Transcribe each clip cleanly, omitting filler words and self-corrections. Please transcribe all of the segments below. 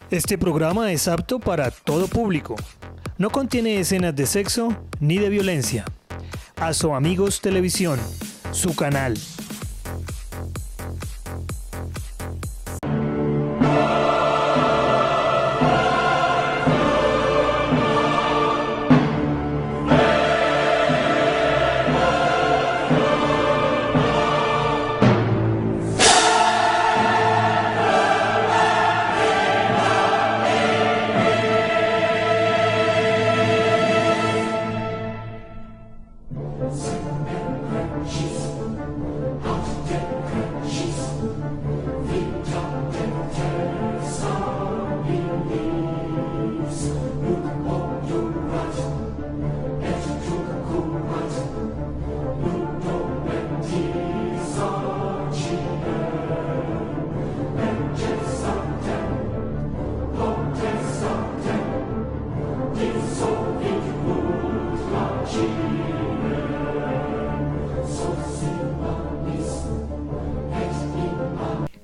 Este programa es apto para todo público. No contiene escenas de sexo ni de violencia. Aso Amigos Televisión, su canal.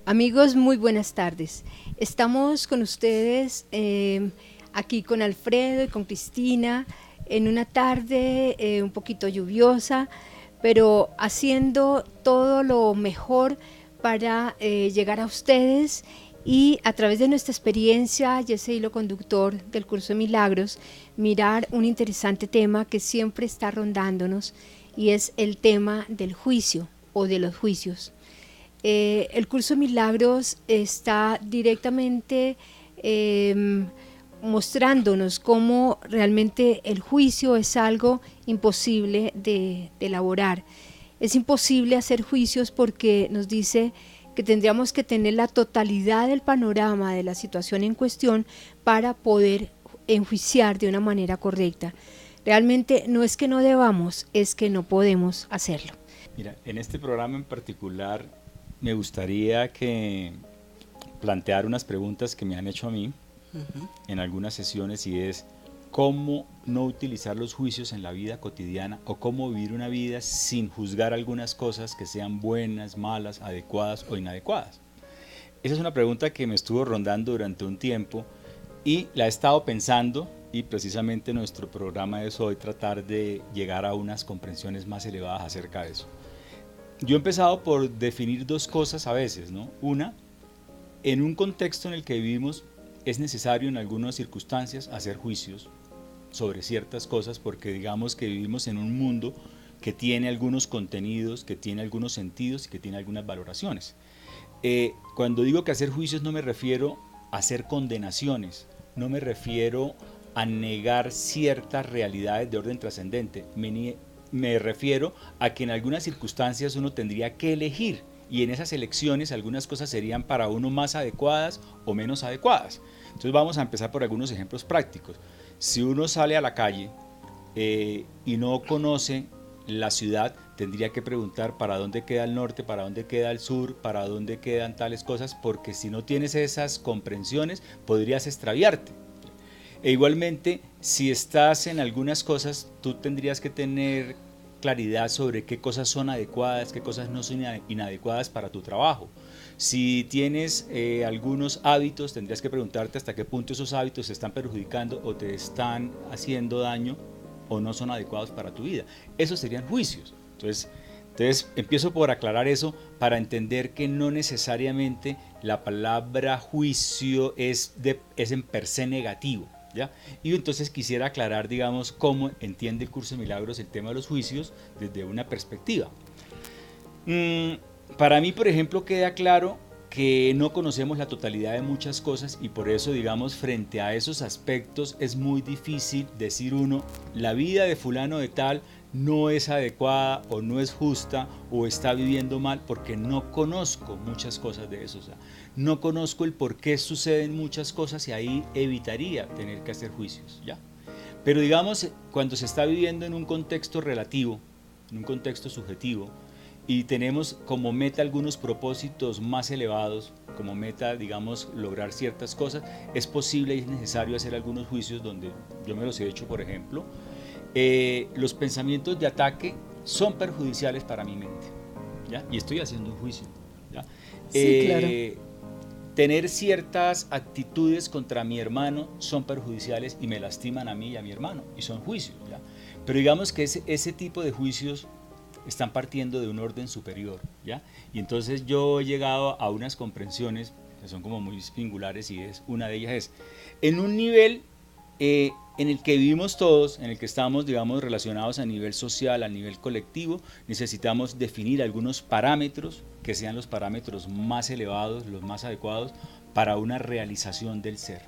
Amigos, muy buenas tardes. Estamos con ustedes aquí con Alfredo y con Cristina en una tarde un poquito lluviosa, pero haciendo todo lo mejor para llegar a ustedes y a través de nuestra experiencia y ese hilo conductor del curso de milagros, mirar un interesante tema que siempre está rondándonos y es el tema del juicio o de los juicios. El curso de milagros está directamente mostrándonos cómo realmente el juicio es algo imposible de elaborar. Es imposible hacer juicios porque nos dice que tendríamos que tener la totalidad del panorama de la situación en cuestión para poder enjuiciar de una manera correcta. Realmente no es que no debamos, es que no podemos hacerlo. Mira, en este programa en particular me gustaría que plantear unas preguntas que me han hecho a mí en algunas sesiones, y es cómo no utilizar los juicios en la vida cotidiana o cómo vivir una vida sin juzgar algunas cosas que sean buenas, malas, adecuadas o inadecuadas. Esa es una pregunta que me estuvo rondando durante un tiempo y la he estado pensando, y precisamente nuestro programa es hoy tratar de llegar a unas comprensiones más elevadas acerca de eso. Yo he empezado por definir dos cosas a veces, ¿no? Una, en un contexto en el que vivimos es necesario en algunas circunstancias hacer juicios sobre ciertas cosas, porque digamos que vivimos en un mundo que tiene algunos contenidos, que tiene algunos sentidos y que tiene algunas valoraciones. Cuando digo que hacer juicios no me refiero a hacer condenaciones, no me refiero a negar ciertas realidades de orden trascendente, me refiero a que en algunas circunstancias uno tendría que elegir, y en esas elecciones algunas cosas serían para uno más adecuadas o menos adecuadas. Entonces vamos a empezar por algunos ejemplos prácticos. Si uno sale a la calle y no conoce la ciudad, tendría que preguntar para dónde queda el norte, para dónde queda el sur, para dónde quedan tales cosas, porque si no tienes esas comprensiones podrías extraviarte. E igualmente, si estás en algunas cosas, tú tendrías que tener claridad sobre qué cosas son adecuadas, qué cosas no son inadecuadas para tu trabajo. Si tienes algunos hábitos, tendrías que preguntarte hasta qué punto esos hábitos te están perjudicando o te están haciendo daño o no son adecuados para tu vida. Esos serían juicios. Entonces empiezo por aclarar eso para entender que no necesariamente la palabra juicio es en per se negativo. ¿Ya? Y entonces quisiera aclarar, digamos, cómo entiende el curso de milagros el tema de los juicios desde una perspectiva. Para mí, por ejemplo, queda claro que no conocemos la totalidad de muchas cosas, y por eso, digamos, frente a esos aspectos es muy difícil decir uno, la vida de fulano de tal no es adecuada o no es justa o está viviendo mal, porque no conozco muchas cosas de eso. O sea, no conozco el por qué suceden muchas cosas, y ahí evitaría tener que hacer juicios, ¿ya? Pero digamos, cuando se está viviendo en un contexto relativo, en un contexto subjetivo, y tenemos como meta algunos propósitos más elevados, como meta, digamos, lograr ciertas cosas, es posible y es necesario hacer algunos juicios donde yo me los he hecho. Por ejemplo, los pensamientos de ataque son perjudiciales para mi mente, ¿ya? Y estoy haciendo un juicio, ¿ya? Sí, claro. tener ciertas actitudes contra mi hermano son perjudiciales y me lastiman a mí y a mi hermano, y son juicios, ¿ya? Pero digamos que ese tipo de juicios están partiendo de un orden superior, ¿ya? Y entonces yo he llegado a unas comprensiones que son como muy singulares, y una de ellas es, en un nivel en el que vivimos todos, en el que estamos, digamos, relacionados a nivel social, a nivel colectivo, necesitamos definir algunos parámetros que sean los parámetros más elevados, los más adecuados para una realización del ser,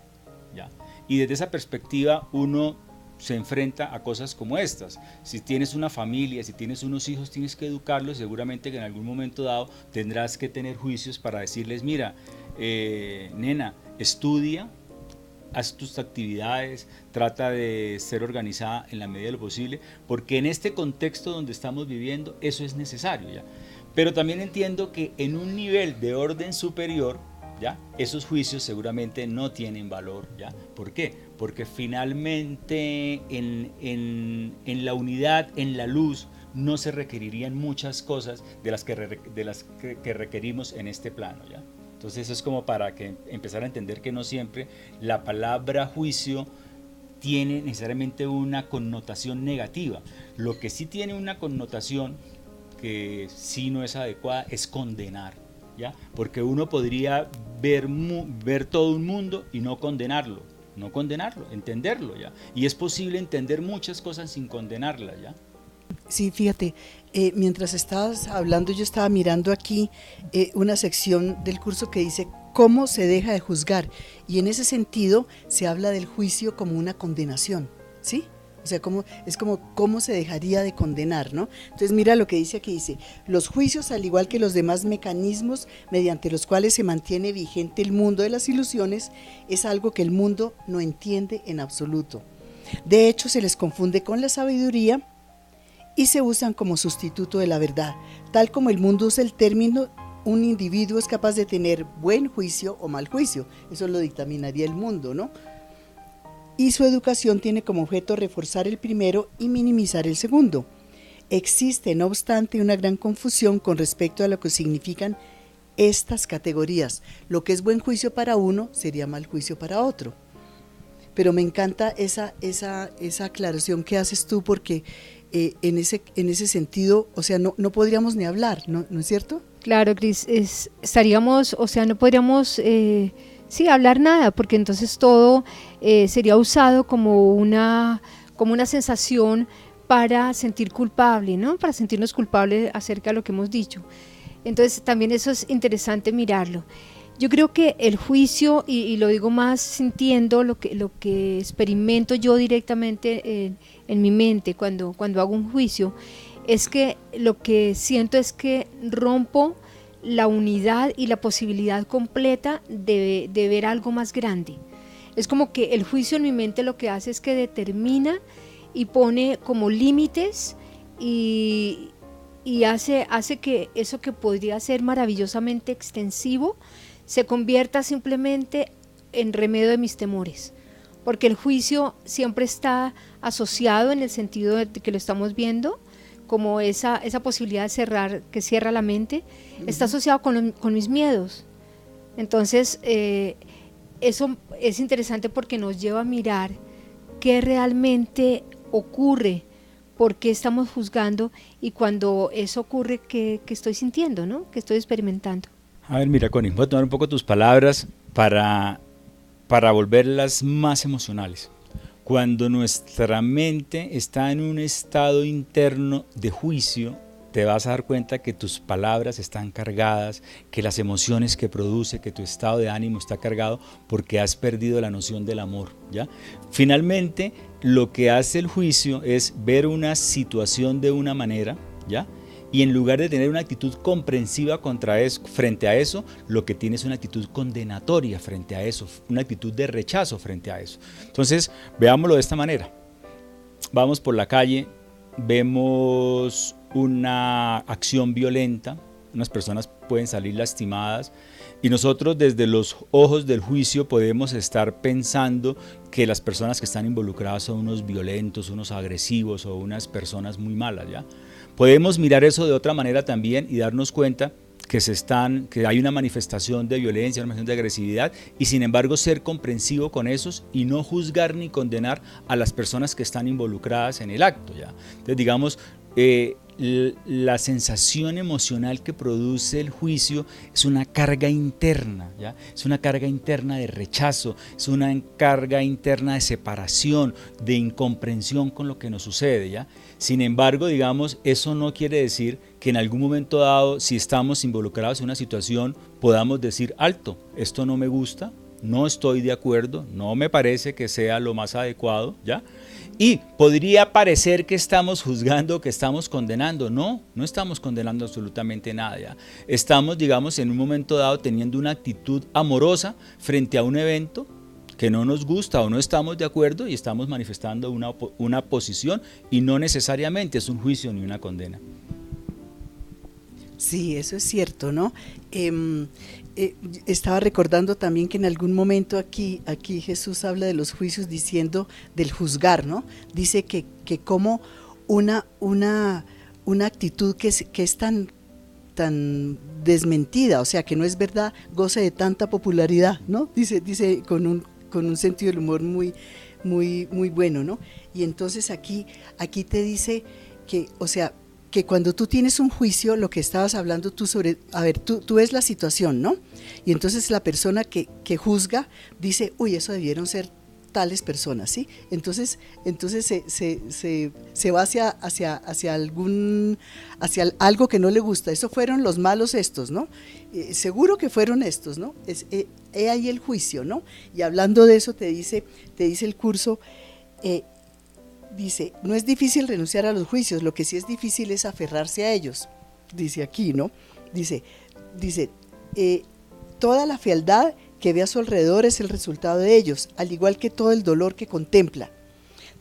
¿ya? Y desde esa perspectiva uno se enfrenta a cosas como estas. Si tienes una familia, si tienes unos hijos, tienes que educarlos, seguramente que en algún momento dado tendrás que tener juicios para decirles, mira, nena, estudia, haz tus actividades, trata de ser organizada en la medida de lo posible, porque en este contexto donde estamos viviendo eso es necesario, ¿ya? Pero también entiendo que en un nivel de orden superior, ¿ya?, esos juicios seguramente no tienen valor, ¿ya? ¿Por qué? Porque finalmente en la unidad, en la luz, no se requerirían muchas cosas de las que requerimos en este plano, ¿ya? Entonces eso es como para que empezar a entender que no siempre la palabra juicio tiene necesariamente una connotación negativa. Lo que sí tiene una connotación que sí no es adecuada es condenar, ¿ya? Porque uno podría ver todo un mundo y no condenarlo, entenderlo, ¿ya? Y es posible entender muchas cosas sin condenarlas, ¿ya? Sí, fíjate, mientras estabas hablando yo estaba mirando aquí una sección del curso que dice cómo se deja de juzgar, y en ese sentido se habla del juicio como una condenación, ¿sí? O sea, cómo se dejaría de condenar, ¿no? Entonces mira lo que dice aquí, dice, los juicios, al igual que los demás mecanismos mediante los cuales se mantiene vigente el mundo de las ilusiones, es algo que el mundo no entiende en absoluto. De hecho, se les confunde con la sabiduría y se usan como sustituto de la verdad. Tal como el mundo usa el término, un individuo es capaz de tener buen juicio o mal juicio, eso lo dictaminaría el mundo, ¿no? Y su educación tiene como objeto reforzar el primero y minimizar el segundo. Existe, no obstante, una gran confusión con respecto a lo que significan estas categorías. Lo que es buen juicio para uno sería mal juicio para otro. Pero me encanta esa aclaración que haces tú, porque en ese sentido, o sea, no podríamos ni hablar, ¿no es cierto? Claro, Cris, estaríamos, o sea, no podríamos hablar nada, porque entonces todo sería usado como una sensación para sentir culpable, ¿no? Para sentirnos culpables acerca de lo que hemos dicho. Entonces también eso es interesante mirarlo. Yo creo que el juicio, y lo digo más sintiendo lo que experimento yo directamente en mi mente cuando hago un juicio, es que lo que siento es que rompo la unidad y la posibilidad completa de ver algo más grande. Es como que el juicio en mi mente lo que hace es que determina y pone como límites y hace que eso que podría ser maravillosamente extensivo se convierta simplemente en remedio de mis temores, porque el juicio siempre está asociado, en el sentido de que lo estamos viendo, como esa posibilidad de cerrar, que cierra la mente, está asociado con mis miedos. Entonces eso es interesante porque nos lleva a mirar qué realmente ocurre, por qué estamos juzgando, y cuando eso ocurre, qué estoy sintiendo, ¿no? ¿Qué estoy experimentando? A ver, mira, Connie, voy a tomar un poco tus palabras para volverlas más emocionales. Cuando nuestra mente está en un estado interno de juicio, te vas a dar cuenta que tus palabras están cargadas, que las emociones que produce, que tu estado de ánimo está cargado, porque has perdido la noción del amor, ¿ya? Finalmente, lo que hace el juicio es ver una situación de una manera, ¿ya? Y en lugar de tener una actitud comprensiva frente a eso, lo que tiene es una actitud condenatoria frente a eso, una actitud de rechazo frente a eso. Entonces, veámoslo de esta manera. Vamos por la calle, vemos una acción violenta, unas personas pueden salir lastimadas, y nosotros desde los ojos del juicio podemos estar pensando que las personas que están involucradas son unos violentos, unos agresivos o unas personas muy malas, ¿ya? Podemos mirar eso de otra manera también y darnos cuenta que hay una manifestación de violencia, una manifestación de agresividad, y sin embargo ser comprensivo con esos y no juzgar ni condenar a las personas que están involucradas en el acto, ¿ya? Entonces, digamos, la sensación emocional que produce el juicio es una carga interna, ¿ya? Es una carga interna de rechazo, es una carga interna de separación, de incomprensión con lo que nos sucede, ¿ya? Sin embargo, digamos, eso no quiere decir que en algún momento dado, si estamos involucrados en una situación, podamos decir, alto, esto no me gusta, no estoy de acuerdo, no me parece que sea lo más adecuado, ¿ya? Y podría parecer que estamos juzgando, que estamos condenando. No, no estamos condenando absolutamente nada, ¿ya? Estamos, digamos, en un momento dado teniendo una actitud amorosa frente a un evento que no nos gusta o no estamos de acuerdo y estamos manifestando una posición, y no necesariamente es un juicio ni una condena. Sí, eso es cierto, ¿no? Estaba recordando también que en algún momento aquí Jesús habla de los juicios diciendo del juzgar, ¿no? Dice que como una actitud que es tan desmentida, o sea, que no es verdad, goza de tanta popularidad, ¿no? Dice con un sentido del humor muy bueno, ¿no? Y entonces aquí te dice que, o sea, que cuando tú tienes un juicio, lo que estabas hablando tú sobre, a ver, tú ves la situación, ¿no? Y entonces la persona que juzga dice, uy, eso debieron ser tales personas, ¿sí? Entonces se va hacia algo que no le gusta. Eso fueron los malos estos, ¿no? Seguro que fueron estos, ¿no? He ahí el juicio, ¿no? Y hablando de eso te dice el curso, dice, no es difícil renunciar a los juicios, lo que sí es difícil es aferrarse a ellos, dice aquí, ¿no? Dice, toda la fealdad que ve a su alrededor es el resultado de ellos, al igual que todo el dolor que contempla.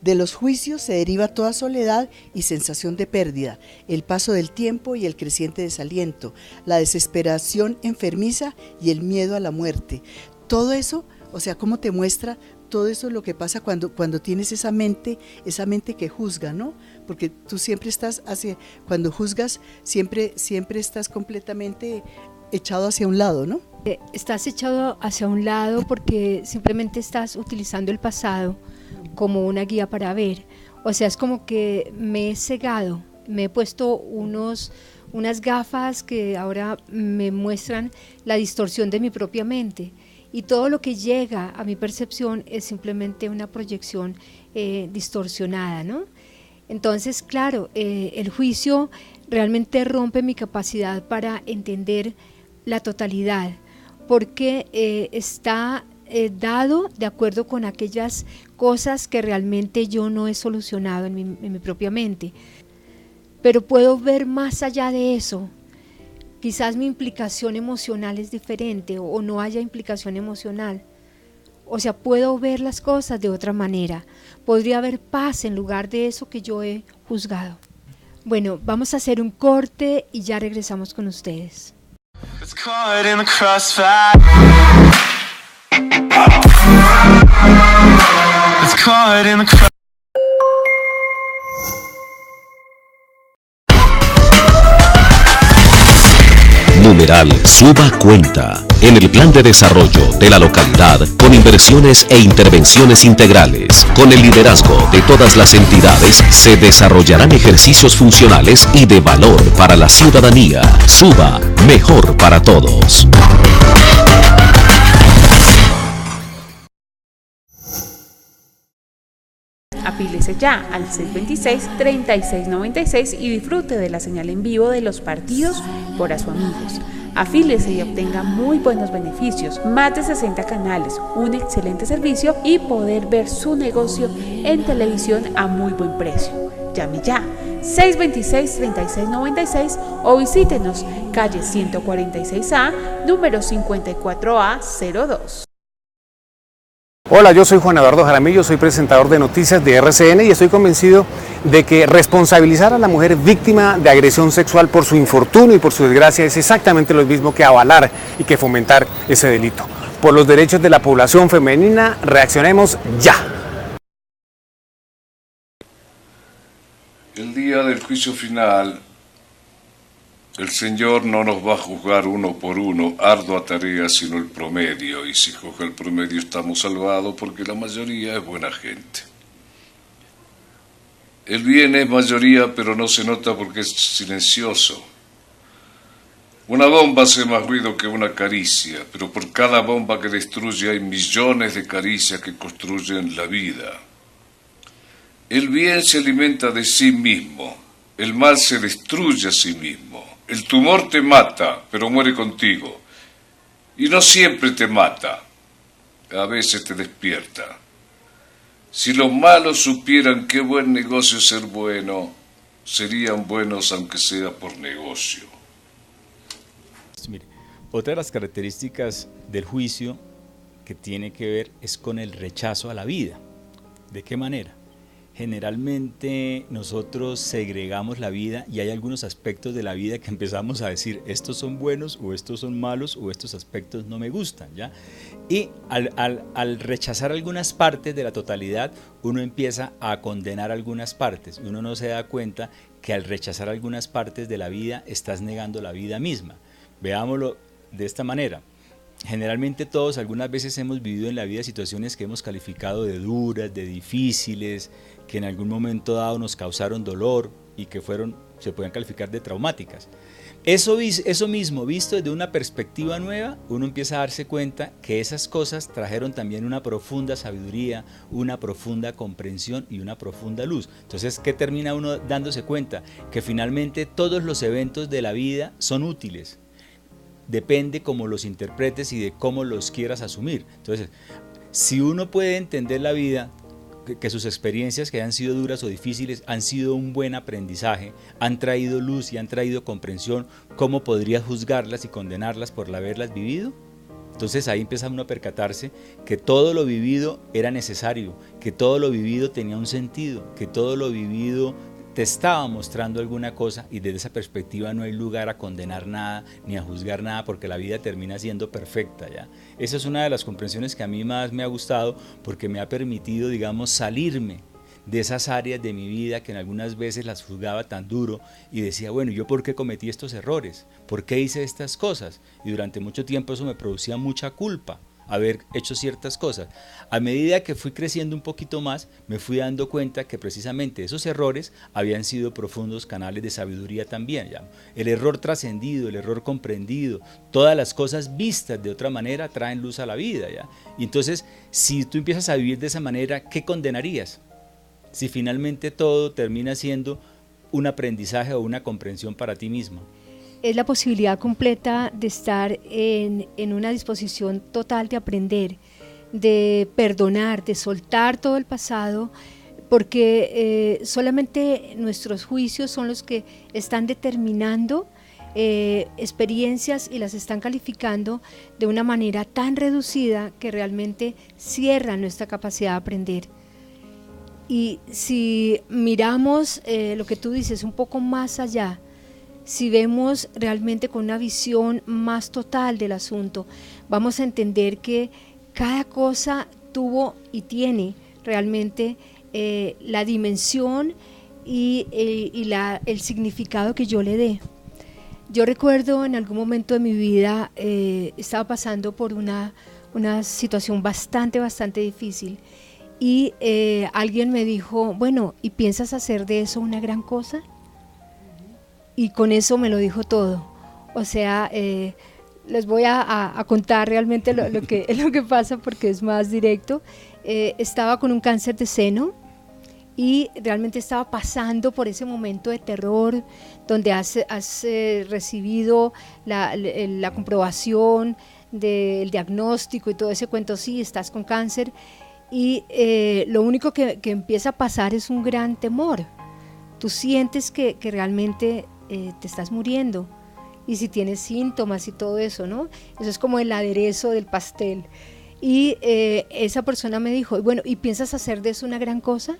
De los juicios se deriva toda soledad y sensación de pérdida, el paso del tiempo y el creciente desaliento, la desesperación enfermiza y el miedo a la muerte. Todo eso, o sea, ¿cómo te muestra? Todo eso es lo que pasa cuando tienes esa mente que juzga, ¿no? Porque tú siempre estás cuando juzgas, siempre estás completamente echado hacia un lado, ¿no? Estás echado hacia un lado porque simplemente estás utilizando el pasado como una guía para ver. O sea, es como que me he cegado, me he puesto unas gafas que ahora me muestran la distorsión de mi propia mente. Y todo lo que llega a mi percepción es simplemente una proyección distorsionada, ¿no? Entonces, claro, el juicio realmente rompe mi capacidad para entender la totalidad, porque está dado de acuerdo con aquellas cosas que realmente yo no he solucionado en mi propia mente. Pero puedo ver más allá de eso. Quizás mi implicación emocional es diferente o no haya implicación emocional. O sea, puedo ver las cosas de otra manera. Podría haber paz en lugar de eso que yo he juzgado. Bueno, vamos a hacer un corte y ya regresamos con ustedes. Numeral Suba cuenta en el plan de desarrollo de la localidad con inversiones e intervenciones integrales. Con el liderazgo de todas las entidades se desarrollarán ejercicios funcionales y de valor para la ciudadanía. Suba, mejor para todos. Afíliese ya al 626-3696 y disfrute de la señal en vivo de los partidos por Amigos. Afíliese y obtenga muy buenos beneficios, más de 60 canales, un excelente servicio y poder ver su negocio en televisión a muy buen precio. Llame ya 626-3696 o visítenos calle 146A, número 54A02. Hola, yo soy Juan Eduardo Jaramillo, soy presentador de noticias de RCN y estoy convencido de que responsabilizar a la mujer víctima de agresión sexual por su infortunio y por su desgracia es exactamente lo mismo que avalar y que fomentar ese delito. Por los derechos de la población femenina, reaccionemos ya. El día del juicio final El Señor no nos va a juzgar uno por uno, ardua tarea, sino el promedio. Y si juzga el promedio estamos salvados porque la mayoría es buena gente. El bien es mayoría, pero no se nota porque es silencioso. Una bomba hace más ruido que una caricia, pero por cada bomba que destruye hay millones de caricias que construyen la vida. El bien se alimenta de sí mismo, el mal se destruye a sí mismo. El tumor te mata, pero muere contigo. Y no siempre te mata, a veces te despierta. Si los malos supieran qué buen negocio es ser bueno, serían buenos aunque sea por negocio. Mire, otra de las características del juicio que tiene que ver es con el rechazo a la vida. ¿De qué manera? Generalmente nosotros segregamos la vida y hay algunos aspectos de la vida que empezamos a decir estos son buenos o estos son malos o estos aspectos no me gustan, ¿ya? Y al rechazar algunas partes de la totalidad, uno empieza a condenar algunas partes. Uno no se da cuenta que al rechazar algunas partes de la vida estás negando la vida misma. Veámoslo de esta manera. Generalmente todos algunas veces hemos vivido en la vida situaciones que hemos calificado de duras, de difíciles, que en algún momento dado nos causaron dolor y que se pueden calificar de traumáticas. Eso mismo, visto desde una perspectiva nueva, uno empieza a darse cuenta que esas cosas trajeron también una profunda sabiduría, una profunda comprensión y una profunda luz. Entonces, ¿qué termina uno dándose cuenta? Que finalmente todos los eventos de la vida son útiles. Depende cómo los interpretes y de cómo los quieras asumir. Entonces, si uno puede entender la vida, que sus experiencias que han sido duras o difíciles han sido un buen aprendizaje, han traído luz y han traído comprensión, ¿cómo podrías juzgarlas y condenarlas por haberlas vivido? Entonces ahí empieza uno a percatarse que todo lo vivido era necesario, que todo lo vivido tenía un sentido, que todo lo vivido te estaba mostrando alguna cosa y desde esa perspectiva no hay lugar a condenar nada ni a juzgar nada porque la vida termina siendo perfecta, ¿ya? Esa es una de las comprensiones que a mí más me ha gustado porque me ha permitido, digamos, salirme de esas áreas de mi vida que en algunas veces las juzgaba tan duro y decía, bueno, ¿yo por qué cometí estos errores? ¿Por qué hice estas cosas? Y durante mucho tiempo eso me producía mucha culpa, haber hecho ciertas cosas. A medida que fui creciendo un poquito más, me fui dando cuenta que precisamente esos errores habían sido profundos canales de sabiduría también, ¿ya? El error trascendido, el error comprendido, todas las cosas vistas de otra manera traen luz a la vida, ¿ya? Y entonces, si tú empiezas a vivir de esa manera, ¿qué condenarías? Si finalmente todo termina siendo un aprendizaje o una comprensión para ti mismo. Es la posibilidad completa de estar en una disposición total de aprender, de perdonar, de soltar todo el pasado, porque solamente nuestros juicios son los que están determinando experiencias y las están calificando de una manera tan reducida que realmente cierran nuestra capacidad de aprender. Y si miramos lo que tú dices un poco más allá, si vemos realmente con una visión más total del asunto, vamos a entender que cada cosa tuvo y tiene realmente la dimensión y el significado que yo le dé. Yo recuerdo en algún momento de mi vida estaba pasando por una situación bastante difícil y alguien me dijo, bueno, ¿y piensas hacer de eso una gran cosa? Y con eso me lo dijo todo. O sea, les voy a contar realmente lo que pasa porque es más directo. Estaba con un cáncer de seno y realmente estaba pasando por ese momento de terror donde has recibido la comprobación del diagnóstico y todo ese cuento, sí, estás con cáncer y lo único que empieza a pasar es un gran temor. Tú sientes que realmente te estás muriendo y si tienes síntomas y todo eso, ¿no? Eso es como el aderezo del pastel. Y esa persona me dijo, bueno, ¿y piensas hacer de eso una gran cosa?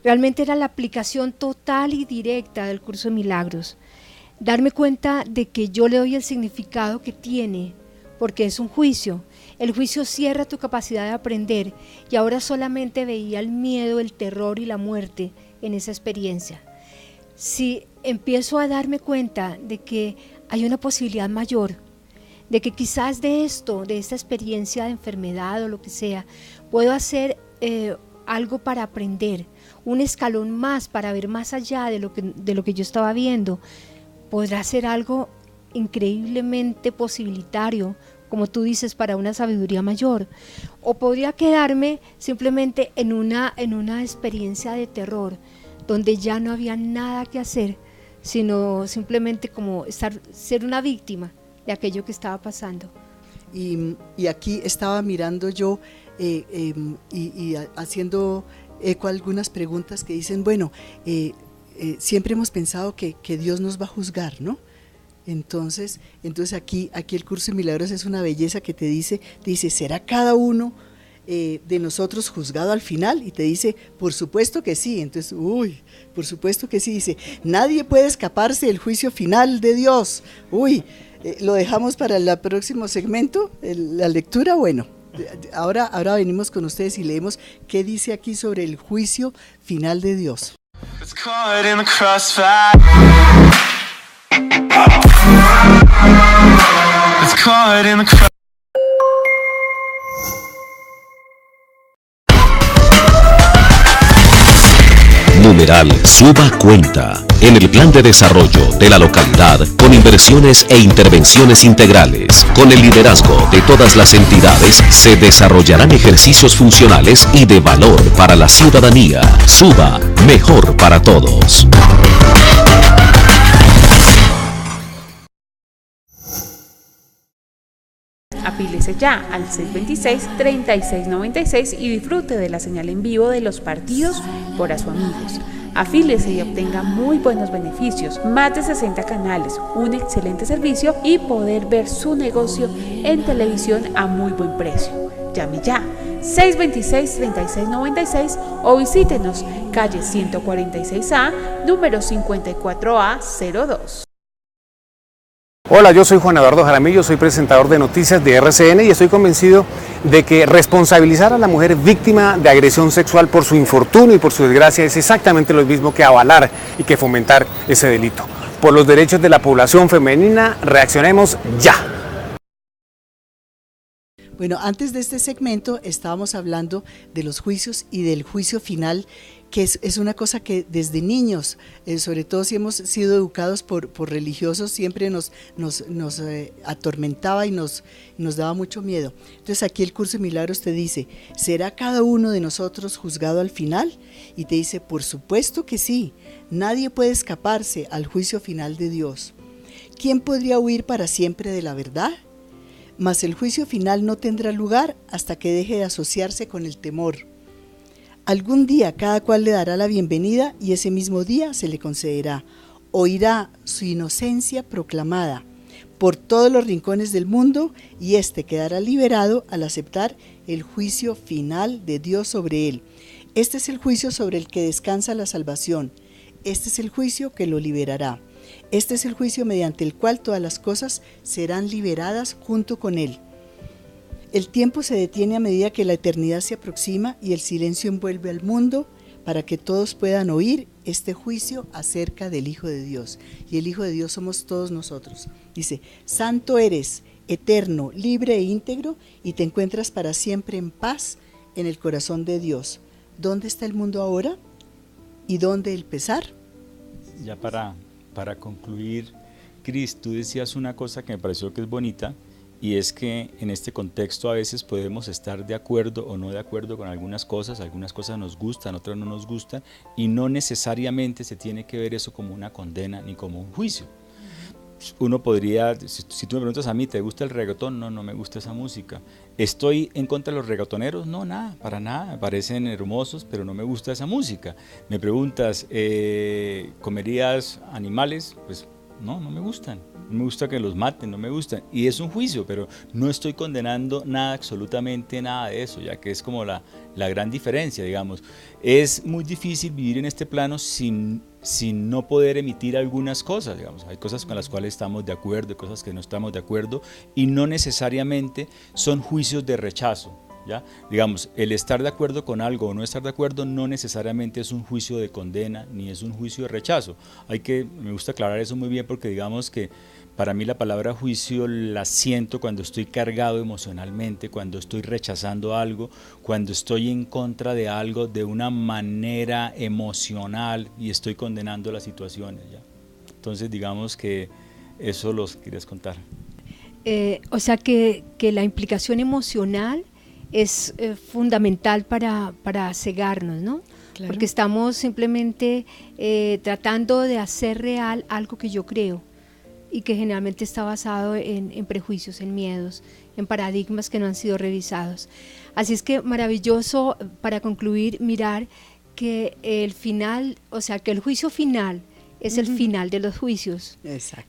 Realmente era la aplicación total y directa del curso de milagros. Darme cuenta de que yo le doy el significado que tiene, porque es un juicio. El juicio cierra tu capacidad de aprender y ahora solamente veía el miedo, el terror y la muerte en esa experiencia. si empiezo a darme cuenta de que hay una posibilidad mayor, de que quizás de esto, de esta experiencia de enfermedad o lo que sea, puedo hacer algo para aprender, un escalón más para ver más allá de lo que yo estaba viendo, podrá ser algo increíblemente posibilitario, como tú dices, para una sabiduría mayor, o podría quedarme simplemente en una experiencia de terror, donde ya no había nada que hacer, sino simplemente como ser una víctima de aquello que estaba pasando. Y aquí estaba mirando yo y haciendo eco a algunas preguntas que dicen, bueno, siempre hemos pensado que Dios nos va a juzgar, ¿no? Entonces aquí el curso de milagros es una belleza que te dice, ¿será cada uno de nosotros juzgado al final? Y te dice, por supuesto que sí. Entonces, por supuesto que sí. Dice, nadie puede escaparse del juicio final de Dios. Lo dejamos para el próximo segmento, la lectura. Bueno, ahora venimos con ustedes y leemos qué dice aquí sobre el juicio final de Dios. It's caught in the crossfire. It's caught in the crossfire. Numeral Suba Cuenta. En el plan de desarrollo de la localidad, con inversiones e intervenciones integrales, con el liderazgo de todas las entidades, se desarrollarán ejercicios funcionales y de valor para la ciudadanía. Suba, mejor para todos. Afíliese ya al 626-3696 y disfrute de la señal en vivo de los partidos por A Sus Amigos. Afíliese y obtenga muy buenos beneficios, más de 60 canales, un excelente servicio y poder ver su negocio en televisión a muy buen precio. Llame ya 626-3696 o visítenos calle 146A, número 54A02. Hola, yo soy Juan Eduardo Jaramillo, soy presentador de noticias de RCN y estoy convencido de que responsabilizar a la mujer víctima de agresión sexual por su infortunio y por su desgracia es exactamente lo mismo que avalar y que fomentar ese delito. Por los derechos de la población femenina, reaccionemos ya. Bueno, antes de este segmento estábamos hablando de los juicios y del juicio final, que es una cosa que desde niños, sobre todo si hemos sido educados por religiosos, siempre nos atormentaba y nos daba mucho miedo. Entonces aquí el curso de milagros te dice, ¿será cada uno de nosotros juzgado al final? Y te dice, por supuesto que sí, nadie puede escaparse al juicio final de Dios. ¿Quién podría huir para siempre de la verdad? Mas el juicio final no tendrá lugar hasta que deje de asociarse con el temor. Algún día cada cual le dará la bienvenida y ese mismo día se le concederá. Oirá su inocencia proclamada por todos los rincones del mundo y éste quedará liberado al aceptar el juicio final de Dios sobre él. Este es el juicio sobre el que descansa la salvación. Este es el juicio que lo liberará. Este es el juicio mediante el cual todas las cosas serán liberadas junto con él. El tiempo se detiene a medida que la eternidad se aproxima y el silencio envuelve al mundo para que todos puedan oír este juicio acerca del Hijo de Dios. Y el Hijo de Dios somos todos nosotros. Dice, santo eres, eterno, libre e íntegro, y te encuentras para siempre en paz en el corazón de Dios. ¿Dónde está el mundo ahora? ¿Y dónde el pesar? Ya para concluir, Cris, tú decías una cosa que me pareció que es bonita, y es que en este contexto a veces podemos estar de acuerdo o no de acuerdo con algunas cosas nos gustan, otras no nos gustan, y no necesariamente se tiene que ver eso como una condena ni como un juicio. Uno podría, si tú me preguntas a mí, ¿te gusta el reggaetón? No, no me gusta esa música. ¿Estoy en contra de los reggaetoneros? No, nada, para nada, me parecen hermosos, pero no me gusta esa música. Me preguntas, ¿comerías animales? Pues no, no me gustan. No me gusta que los maten, no me gustan. Y es un juicio, pero no estoy condenando nada, absolutamente nada de eso, ya que es como la gran diferencia, digamos. Es muy difícil vivir en este plano sin no poder emitir algunas cosas, digamos. Hay cosas con las cuales estamos de acuerdo, cosas que no estamos de acuerdo, y no necesariamente son juicios de rechazo. ¿ya? Digamos, el estar de acuerdo con algo o no estar de acuerdo no necesariamente es un juicio de condena ni es un juicio de rechazo. Me gusta aclarar eso muy bien porque digamos que para mí la palabra juicio la siento cuando estoy cargado emocionalmente, cuando estoy rechazando algo, cuando estoy en contra de algo de una manera emocional y estoy condenando las situaciones, ¿ya? Entonces digamos que eso los querías contar. O sea que la implicación emocional es fundamental para cegarnos, ¿no? Claro. Porque estamos simplemente tratando de hacer real algo que yo creo y que generalmente está basado en prejuicios, en miedos, en paradigmas que no han sido revisados. Así es que maravilloso, para concluir, mirar que el final, o sea que el juicio final es el final de los juicios.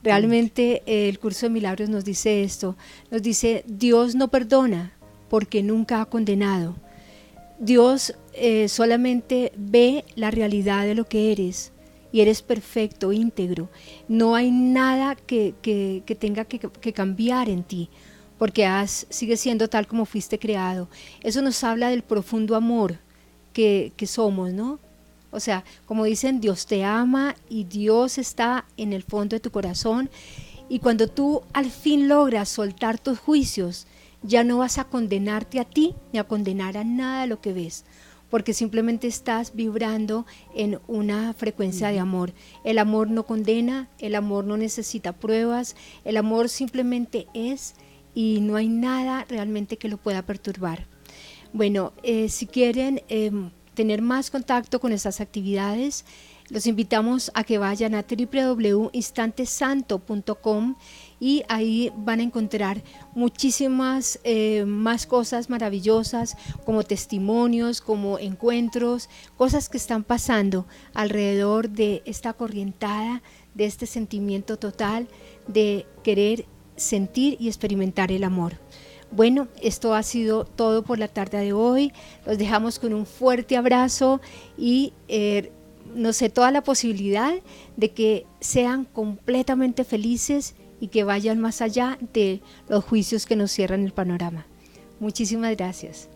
Realmente el curso de milagros nos dice esto, nos dice Dios no perdona porque nunca ha condenado. Dios solamente ve la realidad de lo que eres y eres perfecto, íntegro. No hay nada que tenga que cambiar en ti porque sigues siendo tal como fuiste creado. Eso nos habla del profundo amor que somos, ¿no? O sea, como dicen, Dios te ama y Dios está en el fondo de tu corazón, y cuando tú al fin logras soltar tus juicios, ya no vas a condenarte a ti ni a condenar a nada de lo que ves, porque simplemente estás vibrando en una frecuencia de amor. El amor no condena, el amor no necesita pruebas, el amor simplemente es y no hay nada realmente que lo pueda perturbar. Bueno, si quieren tener más contacto con estas actividades, los invitamos a que vayan a www.instantesanto.com y ahí van a encontrar muchísimas más cosas maravillosas, como testimonios, como encuentros, cosas que están pasando alrededor de esta corrientada, de este sentimiento total de querer sentir y experimentar el amor. Bueno, esto ha sido todo por la tarde de hoy. Los dejamos con un fuerte abrazo y no sé, toda la posibilidad de que sean completamente felices y que vayan más allá de los juicios que nos cierran el panorama. Muchísimas gracias.